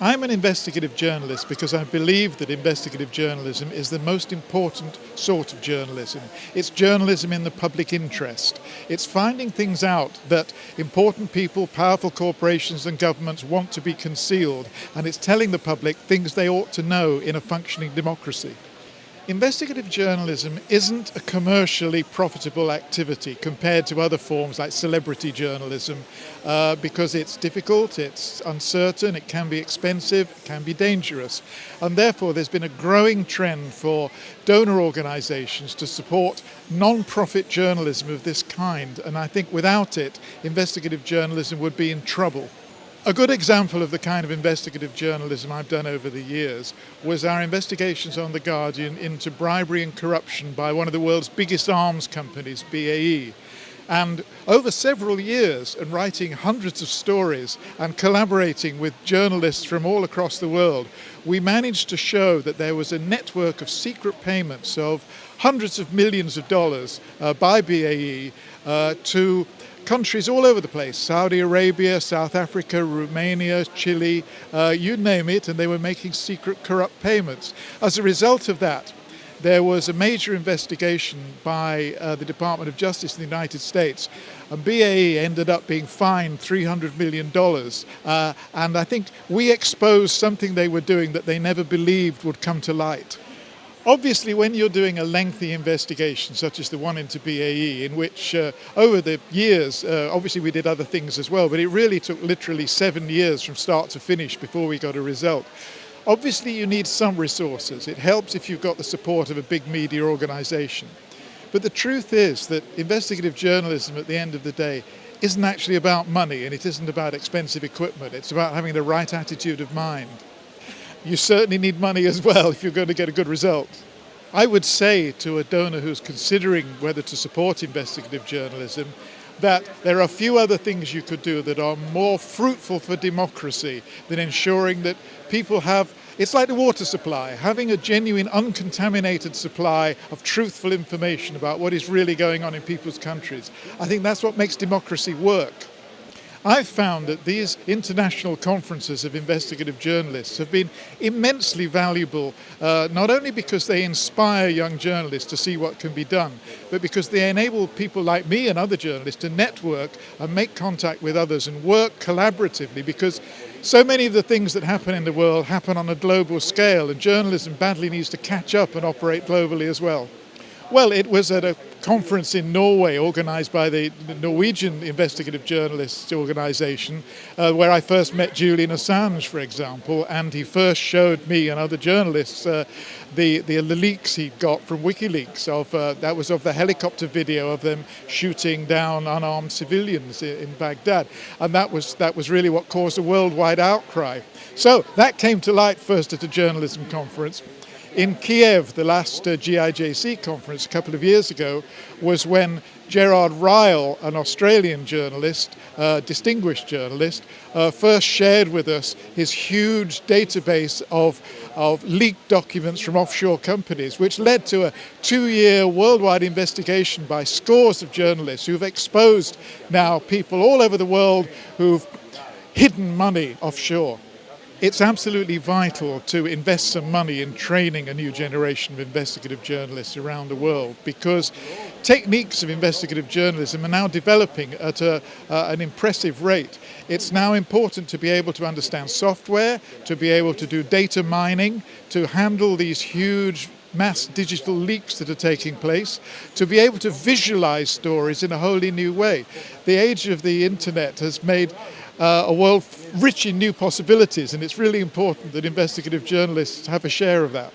I'm an investigative journalist because I believe that investigative journalism is the most important sort of journalism. It's journalism in the public interest. It's finding things out that important people, powerful corporations and governments want to be concealed, and it's telling the public things they ought to know in a functioning democracy. Investigative journalism isn't a commercially profitable activity compared to other forms like celebrity journalism because it's difficult, it's uncertain, it can be expensive, it can be dangerous. And therefore there's been a growing trend for donor organisations to support non-profit journalism of this kind. And I think without it, investigative journalism would be in trouble. A good example of the kind of investigative journalism I've done over the years was our investigations on The Guardian into bribery and corruption by one of the world's biggest arms companies, BAE. And over several years, and writing hundreds of stories and collaborating with journalists from all across the world, we managed to show that there was a network of secret payments of hundreds of millions of dollars by BAE to countries all over the place, Saudi Arabia, South Africa, Romania, Chile, you name it, and they were making secret corrupt payments. As a result of that, there was a major investigation by the Department of Justice in the United States, and BAE ended up being fined $300 million. And I think we exposed something they were doing that they never believed would come to light. Obviously, when you're doing a lengthy investigation, such as the one into BAE, in which over the years, obviously we did other things as well, but it really took literally 7 years from start to finish before we got a result. Obviously, you need some resources. It helps if you've got the support of a big media organisation. But the truth is that investigative journalism, at the end of the day, isn't actually about money, and it isn't about expensive equipment. It's about having the right attitude of mind. You certainly need money as well if you're going to get a good result. I would say to a donor who's considering whether to support investigative journalism that there are a few other things you could do that are more fruitful for democracy than ensuring that people have, it's like the water supply, having a genuine uncontaminated supply of truthful information about what is really going on in people's countries. I think that's what makes democracy work. I've found that these international conferences of investigative journalists have been immensely valuable, not only because they inspire young journalists to see what can be done, but because they enable people like me and other journalists to network and make contact with others and work collaboratively, because so many of the things that happen in the world happen on a global scale, and journalism badly needs to catch up and operate globally as well. Well, it was at a conference in Norway organised by the Norwegian Investigative Journalists organisation where I first met Julian Assange, for example, and he first showed me and other journalists the leaks he got from WikiLeaks. That was of the helicopter video of them shooting down unarmed civilians in Baghdad. And that was really what caused a worldwide outcry. So that came to light first at a journalism conference. In Kiev, the last GIJC conference a couple of years ago was when Gerard Ryle, an Australian journalist, distinguished journalist, first shared with us his huge database of leaked documents from offshore companies, which led to a 2-year worldwide investigation by scores of journalists who've exposed now people all over the world who've hidden money offshore. It's absolutely vital to invest some money in training a new generation of investigative journalists around the world, because techniques of investigative journalism are now developing at an impressive rate. It's now important to be able to understand software, to be able to do data mining, to handle these huge mass digital leaks that are taking place, to be able to visualize stories in a wholly new way. The age of the internet has made a world rich in new possibilities, and it's really important that investigative journalists have a share of that.